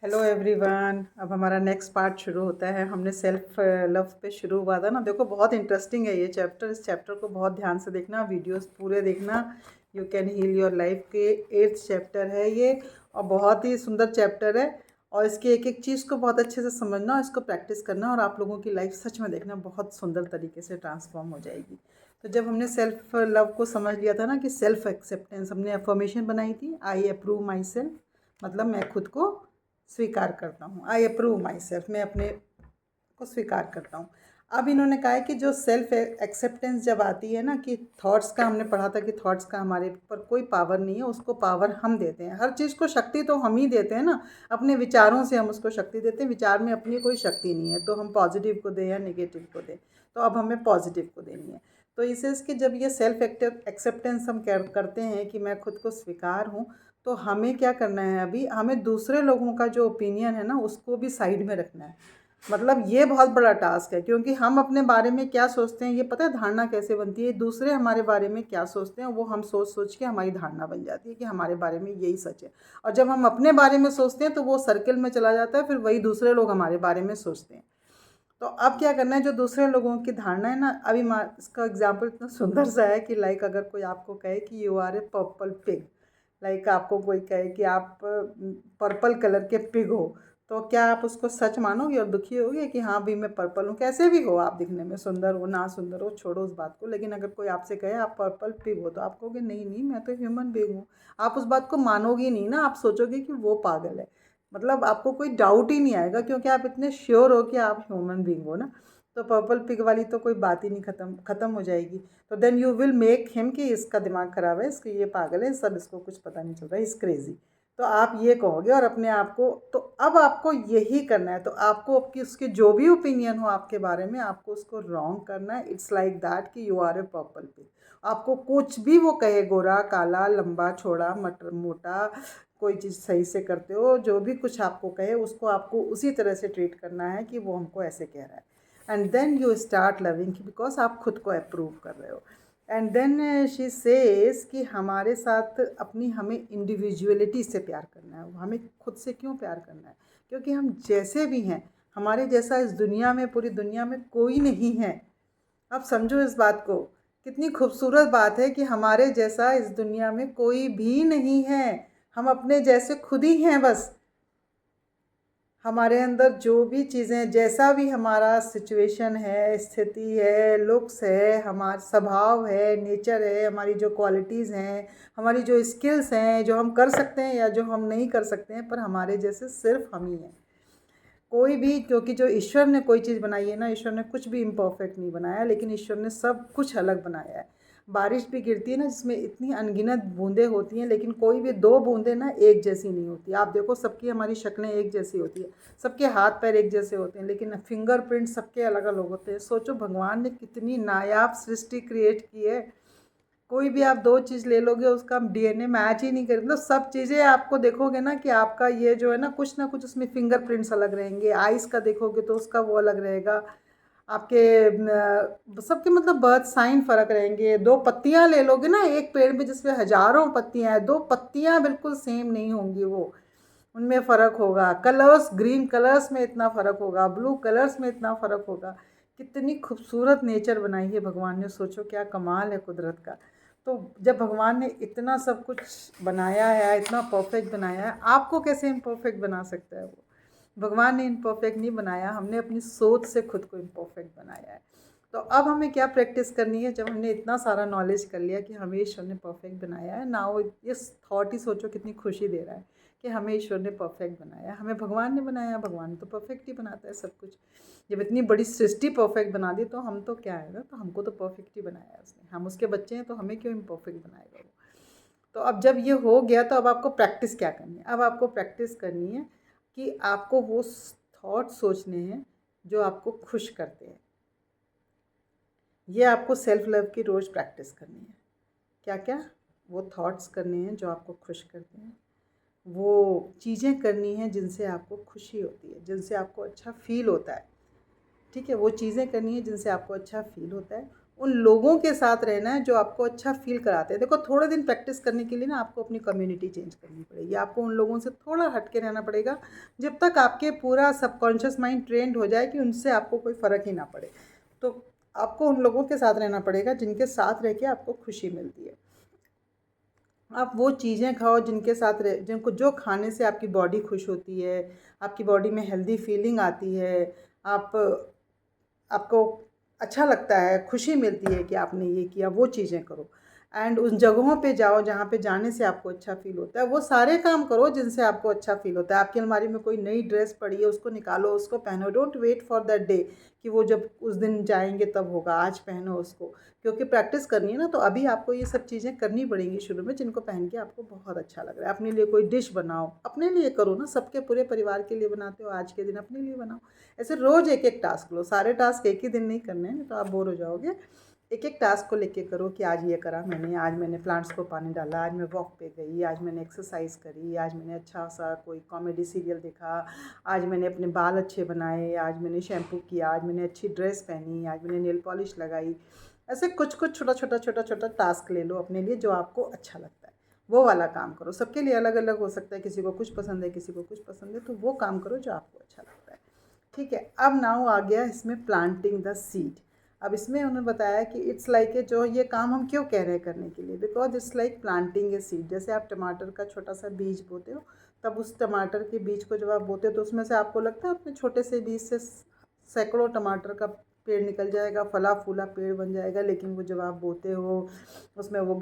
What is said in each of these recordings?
Hello everyone. अब हमारा next part शुरू होता है। हमने सेल्फ लव पे शुरू हुआ था ना। देखो बहुत इंटरेस्टिंग है ये चैप्टर। इस चैप्टर को बहुत ध्यान से देखना, वीडियोस पूरे देखना। You can heal your life के 8th चैप्टर है ये, और बहुत ही सुंदर चैप्टर है। और इसकी एक एक चीज़ को बहुत अच्छे से समझना और इसको प्रैक्टिस करना, और आप लोगों की लाइफ सच में देखना बहुत सुंदर तरीके से ट्रांसफॉर्म हो जाएगी। तो जब हमने सेल्फ लव को समझ लिया था ना कि सेल्फ एक्सेप्टेंस, हमने अफर्मेशन बनाई थी, आई अप्रूव माई सेल्फ, मतलब मैं खुद को स्वीकार करता हूँ। आई अप्रूव माई सेल्फ, मैं अपने को स्वीकार करता हूँ। अब इन्होंने कहा है कि जो सेल्फ एक्सेप्टेंस जब आती है ना, कि थॉट्स का हमने पढ़ा था कि थॉट्स का हमारे ऊपर कोई पावर नहीं है, उसको पावर हम देते हैं। हर चीज़ को शक्ति तो हम ही देते हैं ना, अपने विचारों से हम उसको शक्ति देते हैं। विचार में अपनी कोई शक्ति नहीं है, तो हम पॉजिटिव को दें या नेगेटिव को दें। तो अब हमें पॉजिटिव को देनी है। तो इसे इसके जब ये सेल्फ एक्सेप्टेंस हम करते हैं कि मैं खुद को स्वीकार हूँ, तो हमें क्या करना है, अभी हमें दूसरे लोगों का जो ओपिनियन है ना उसको भी साइड में रखना है। मतलब ये बहुत बड़ा टास्क है, क्योंकि हम अपने बारे में क्या सोचते हैं ये पता है, धारणा कैसे बनती है। दूसरे हमारे बारे में क्या सोचते हैं वो हम सोच सोच के हमारी धारणा बन जाती है कि हमारे बारे में यही सच है। और जब हम अपने बारे में सोचते हैं तो वो सर्कल में चला जाता है, फिर वही दूसरे लोग हमारे बारे में सोचते हैं। तो अब क्या करना है, जो दूसरे लोगों की धारणा है ना, अभी इसका एग्जाम्पल इतना सुंदर सा है कि लाइक अगर कोई आपको कहे कि you are a purple pig, like आपको कोई कहे कि आप पर्पल कलर के पिग हो, तो क्या आप उसको सच मानोगे और दुखी होगे कि हाँ भाई मैं पर्पल हूँ? कैसे भी हो आप, दिखने में सुंदर हो ना सुंदर हो, छोड़ो उस बात को। लेकिन अगर कोई आपसे कहे आप पर्पल पिग हो, तो आप कहोगे नहीं नहीं, मैं तो ह्यूमन बीइंग हूँ। आप उस बात को मानोगे नहीं ना, आप सोचोगे कि वो पागल है। मतलब आपको कोई डाउट ही नहीं आएगा, क्योंकि आप इतने श्योर हो कि आप ह्यूमन बीइंग हो ना। तो पर्पल पिग वाली तो कोई बात ही नहीं, ख़त्म हो जाएगी। तो then you will make him कि इसका दिमाग ख़राब है, इसको ये पागल है, सब इसको कुछ पता नहीं चल रहा है, इस क्रेज़ी। तो आप ये कहोगे और अपने आप को, तो अब आपको यही करना है। तो आपको आपकी उसके जो भी ओपिनियन हो आपके बारे में, आपको उसको रॉन्ग करना है। इट्स लाइक दैट कि you are a purple pig. आपको कुछ भी वो कहे, गोरा काला लंबा चौड़ा मटर मोटा, कोई चीज़ सही से करते हो, जो भी कुछ आपको कहे उसको आपको उसी तरह से ट्रीट करना है कि वो हमको ऐसे कह रहा है। And then you start loving, because आप खुद को अप्रूव कर रहे हो। एंड देन शी सेज कि हमारे साथ अपनी हमें इंडिविजुअलिटी से प्यार करना है। हमें खुद से क्यों प्यार करना है? क्योंकि हम जैसे भी हैं, हमारे जैसा इस दुनिया में, पूरी दुनिया में कोई नहीं है। आप समझो इस बात को, कितनी खूबसूरत बात है कि हमारे जैसा इस दुनिया में कोई भी नहीं है। हम अपने जैसे खुद ही हैं बस। हमारे अंदर जो भी चीज़ें, जैसा भी हमारा सिचुएशन है, स्थिति है, लुक्स है, हमारा स्वभाव है, नेचर है, हमारी जो क्वालिटीज़ हैं, हमारी जो स्किल्स हैं, जो हम कर सकते हैं या जो हम नहीं कर सकते हैं, पर हमारे जैसे सिर्फ हम ही हैं। कोई भी, क्योंकि जो ईश्वर ने कोई चीज़ बनाई है ना, ईश्वर ने कुछ भी इम्परफेक्ट नहीं बनाया, लेकिन ईश्वर ने सब कुछ अलग बनाया है। बारिश भी गिरती है ना, जिसमें इतनी अनगिनत बूंदें होती हैं, लेकिन कोई भी दो बूंदें ना एक जैसी नहीं होती। आप देखो सबकी हमारी शक्लें एक जैसी होती है, सबके हाथ पैर एक जैसे होते हैं, लेकिन फिंगरप्रिंट सबके अलग अलग होते हैं। सोचो भगवान ने कितनी नायाब सृष्टि क्रिएट की है। कोई भी आप दो चीज़ ले लोगे, उसका डीएनए मैच ही नहीं करे। मतलब सब चीज़ें आपको देखोगे ना कि आपका ये जो है ना कुछ उसमें फिंगरप्रिंट्स अलग रहेंगे। आइज़ का देखोगे तो उसका वो अलग रहेगा। आपके सबके मतलब बर्थ साइन फ़र्क रहेंगे। दो पत्तियां ले लोगे ना एक पेड़ में, जिसमें हज़ारों पत्तियां हैं, दो पत्तियां बिल्कुल सेम नहीं होंगी, वो उनमें फ़र्क होगा। कलर्स, ग्रीन कलर्स में इतना फ़र्क होगा, ब्लू कलर्स में इतना फ़र्क होगा। कितनी खूबसूरत नेचर बनाई है भगवान ने। सोचो क्या कमाल है कुदरत का। तो जब भगवान ने इतना सब कुछ बनाया है, इतना परफेक्ट बनाया है, आपको कैसे इम्परफेक्ट बना सकता है वो? भगवान ने इम्परफेक्ट नहीं बनाया, हमने अपनी सोच से खुद को इम्परफेक्ट बनाया है। तो अब हमें क्या प्रैक्टिस करनी है? जब हमने इतना सारा नॉलेज कर लिया कि हमें ईश्वर ने परफेक्ट बनाया है, नाउ इस थॉट ही सोचो कितनी खुशी दे रहा है कि हमें ईश्वर ने परफेक्ट बनाया है। हमें भगवान ने बनाया, भगवान तो परफेक्ट ही बनाता है सब कुछ। जब इतनी बड़ी सृष्टि परफेक्ट बना दी, तो हम तो क्या है ना, तो हमको तो परफेक्ट ही बनाया है उसने। हम उसके बच्चे हैं, तो हमें क्यों इम्परफेक्ट बनाएगा वो? तो अब जब ये हो गया, तो अब आपको प्रैक्टिस क्या करनी है? अब आपको प्रैक्टिस करनी है कि आपको वो थॉट सोचने हैं जो आपको खुश करते हैं। ये आपको सेल्फ लव की रोज़ प्रैक्टिस करनी है। क्या क्या? वो थॉट्स करने हैं जो आपको खुश करते हैं, वो चीज़ें करनी हैं जिनसे आपको खुशी होती है, जिनसे आपको अच्छा फ़ील होता है। ठीक है, वो चीज़ें करनी है जिनसे आपको अच्छा फ़ील होता है। उन लोगों के साथ रहना है जो आपको अच्छा फील कराते हैं। देखो थोड़े दिन प्रैक्टिस करने के लिए ना आपको अपनी कम्युनिटी चेंज करनी पड़ेगी, आपको उन लोगों से थोड़ा हट के रहना पड़ेगा जब तक आपके पूरा सबकॉन्शियस माइंड ट्रेंड हो जाए कि उनसे आपको कोई फ़र्क ही ना पड़े। तो आपको उन लोगों के साथ रहना पड़ेगा जिनके साथ रह के आपको खुशी मिलती है। आप वो चीज़ें खाओ जिनके साथ रह जिनको जो खाने से आपकी बॉडी खुश होती है, आपकी बॉडी में हेल्दी फीलिंग आती है, आप आपको अच्छा लगता है, खुशी मिलती है कि आपने ये किया, वो चीज़ें करो। एंड उन जगहों पे जाओ जहाँ पे जाने से आपको अच्छा फ़ील होता है, वो सारे काम करो जिनसे आपको अच्छा फ़ील होता है। आपकी अलमारी में कोई नई ड्रेस पड़ी है, उसको निकालो, उसको पहनो। Don't wait for that day कि वो जब उस दिन जाएँगे तब होगा, आज पहनो उसको। क्योंकि प्रैक्टिस करनी है ना, तो अभी आपको ये सब चीज़ें करनी पड़ेंगी शुरू में, जिनको पहन के आपको बहुत अच्छा लग रहा है। अपने लिए कोई डिश बनाओ, अपने लिए करो ना, सबके पूरे परिवार के लिए बनाते हो, आज के दिन अपने लिए बनाओ। ऐसे रोज़ एक एक टास्क लो, सारे टास्क एक ही दिन नहीं करने हैं, नहीं तो आप बोर हो जाओगे। एक एक टास्क को लेके करो कि आज ये करा मैंने, आज मैंने प्लांट्स को पानी डाला, आज मैं वॉक पे गई, आज मैंने एक्सरसाइज करी, आज मैंने अच्छा सा कोई कॉमेडी सीरियल देखा, आज मैंने अपने बाल अच्छे बनाए, आज मैंने शैम्पू किया, आज मैंने अच्छी ड्रेस पहनी, आज मैंने नेल पॉलिश लगाई। ऐसे कुछ कुछ छोटा छोटा छोटा छोटा टास्क ले लो अपने लिए जो आपको अच्छा लगता है, वो वाला काम करो। सबके लिए अलग अलग हो सकता है, किसी को कुछ पसंद है, किसी को कुछ पसंद है, तो वो काम करो जो आपको अच्छा लगता है। ठीक है, अब नाउ आ गया इसमें प्लांटिंग द सीड। अब इसमें उन्होंने बताया कि इट्स लाइक ए, जो ये काम हम क्यों कह रहे हैं करने के लिए, because it's like planting a seed. जैसे आप टमाटर का छोटा सा बीज बोते हो, तब उस टमाटर के बीज को जब आप बोते हो तो उसमें से आपको लगता है अपने छोटे से बीज से सैकड़ों टमाटर का पेड़ निकल जाएगा, फला फूला पेड़ बन जाएगा। लेकिन वो जब आप बोते हो उसमें वो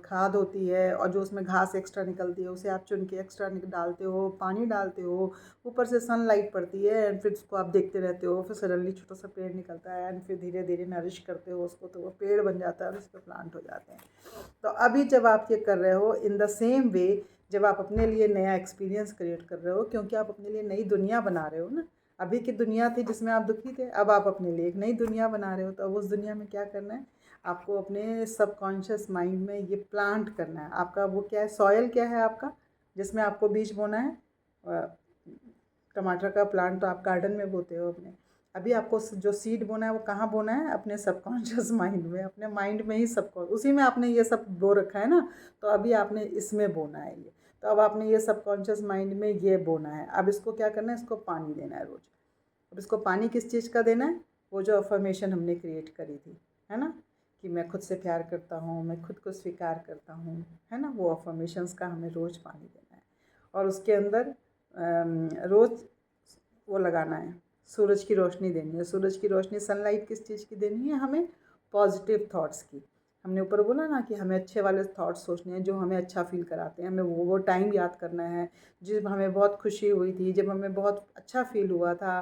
खाद होती है, और जो उसमें घास एक्स्ट्रा निकलती है उसे आप चुन के एक्स्ट्रा डालते हो, पानी डालते हो, ऊपर से सनलाइट पड़ती है, एंड फिर उसको आप देखते रहते हो, फिर सडनली छोटा सा पेड़ निकलता है, एंड फिर धीरे धीरे नरिश करते हो उसको, तो वो पेड़ बन जाता है और उस पर प्लांट हो जाते हैं। तो अभी जब आप ये कर रहे हो इन द सेम वे, जब आप अपने लिए नया एक्सपीरियंस क्रिएट कर रहे हो, क्योंकि आप अपने लिए नई दुनिया बना रहे हो ना। अभी की दुनिया थी जिसमें आप दुखी थे, अब आप अपने लिए एक नई दुनिया बना रहे हो, तो अब उस दुनिया में क्या करना है, आपको अपने सबकॉन्शियस माइंड में ये प्लांट करना है। आपका वो क्या है, सॉयल क्या है आपका, जिसमें आपको बीज बोना है। टमाटर का प्लांट तो आप गार्डन में बोते हो अपने, अभी आपको जो सीड बोना है वो कहाँ बोना है, अपने सबकॉन्शियस माइंड में, अपने माइंड में ही सबको, उसी में आपने ये सब बो रखा है ना। तो अभी आपने इसमें बोना है ये, तो अब आपने ये सबकॉन्शियस माइंड में ये बोना है। अब इसको क्या करना है, इसको पानी देना है रोज़। अब इसको पानी किस चीज़ का देना है, वो जो अफर्मेशन हमने क्रिएट करी थी, है ना, कि मैं खुद से प्यार करता हूँ, मैं खुद को स्वीकार करता हूँ, है ना, वो अफर्मेशंस का हमें रोज़ पानी देना है। और उसके अंदर रोज़ वो लगाना है, सूरज की रोशनी देनी है। सूरज की रोशनी, सनलाइट किस चीज़ की देनी है हमें, पॉजिटिव थॉट्स की। हमने ऊपर बोला ना कि हमें अच्छे वाले थॉट्स सोचने हैं जो हमें अच्छा फील कराते हैं। हमें वो टाइम याद करना है जब हमें बहुत खुशी हुई थी, जब हमें बहुत अच्छा फील हुआ था।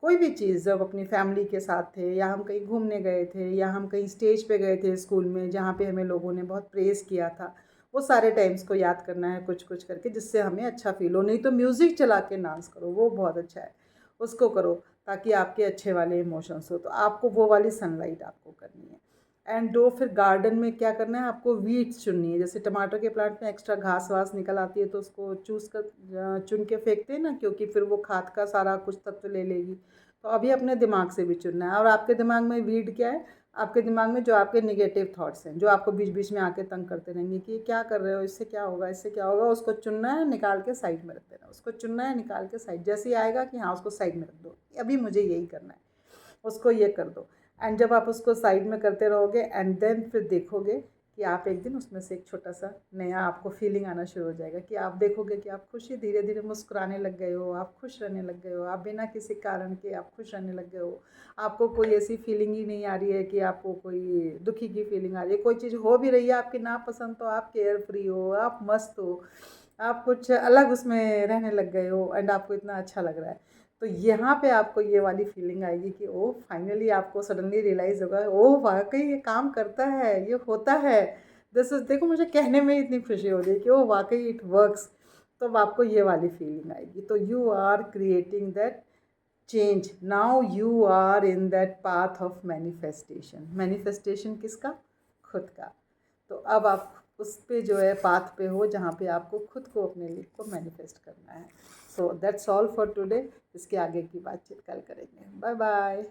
कोई भी चीज़, जब अपनी फैमिली के साथ थे, या हम कहीं घूमने गए थे, या हम कहीं स्टेज पे गए थे स्कूल में जहाँ पे हमें लोगों ने बहुत प्रेज़ किया था, वो सारे टाइम्स को याद करना है कुछ कुछ करके, जिससे हमें अच्छा फील हो। नहीं तो म्यूज़िक चला के डांस करो, वो बहुत अच्छा है, उसको करो ताकि आपके अच्छे वाले इमोशंस हो। तो आपको वो वाली सनलाइट आपको करनी है। एंड दो फिर गार्डन में क्या करना है, आपको वीड्स चुननी है। जैसे टमाटर के प्लांट में एक्स्ट्रा घास वास निकल आती है, तो उसको चुन के फेंकते हैं ना, क्योंकि फिर वो खाद का सारा कुछ तत्व ले लेगी। तो अभी अपने दिमाग से भी चुनना है। और आपके दिमाग में वीड क्या है, आपके दिमाग में जो आपके निगेटिव थॉट्स हैं, जो आपको बीच बीच में आके तंग करते रहेंगे कि क्या कर रहे हो, इससे क्या होगा, इससे क्या होगा, उसको चुनना है, निकाल के साइड में रख देना। उसको चुनना है, निकाल के साइड, जैसे ही आएगा कि हाँ उसको साइड में रख दो, अभी मुझे यही करना है, उसको ये कर दो। एंड जब आप उसको साइड में करते रहोगे, एंड देन फिर देखोगे कि आप एक दिन उसमें से एक छोटा सा नया आपको फीलिंग आना शुरू हो जाएगा, कि आप देखोगे कि आप खुशी धीरे धीरे मुस्कुराने लग गए हो, आप खुश रहने लग गए हो, आप बिना किसी कारण के आप खुश रहने लग गए हो। आपको कोई ऐसी फीलिंग ही नहीं आ रही है कि आपको कोई दुखी की फीलिंग आ रही है। कोई चीज़ हो भी रही है आपकी नापसंद, तो आप केयर फ्री हो, आप मस्त हो, आप कुछ अलग उसमें रहने लग गए हो, एंड आपको इतना अच्छा लग रहा है। तो यहाँ पे आपको ये वाली फीलिंग आएगी कि ओह, फाइनली आपको सडनली रियलाइज़ होगा, ओह वाकई ये काम करता है, ये होता है। दिस इज़, देखो मुझे कहने में इतनी खुशी हो रही है कि ओह वाकई इट वर्क्स। तो अब आपको ये वाली फीलिंग आएगी। तो you are creating that change, now you are in that path of manifestation. Manifestation किसका, खुद का। तो अब आप उस पे जो है पाथ पे हो, जहाँ पे आपको खुद को, अपने लिए को मैनिफेस्ट करना है। So that's all for today. इसके आगे की बातचीत कल करेंगे। Bye bye.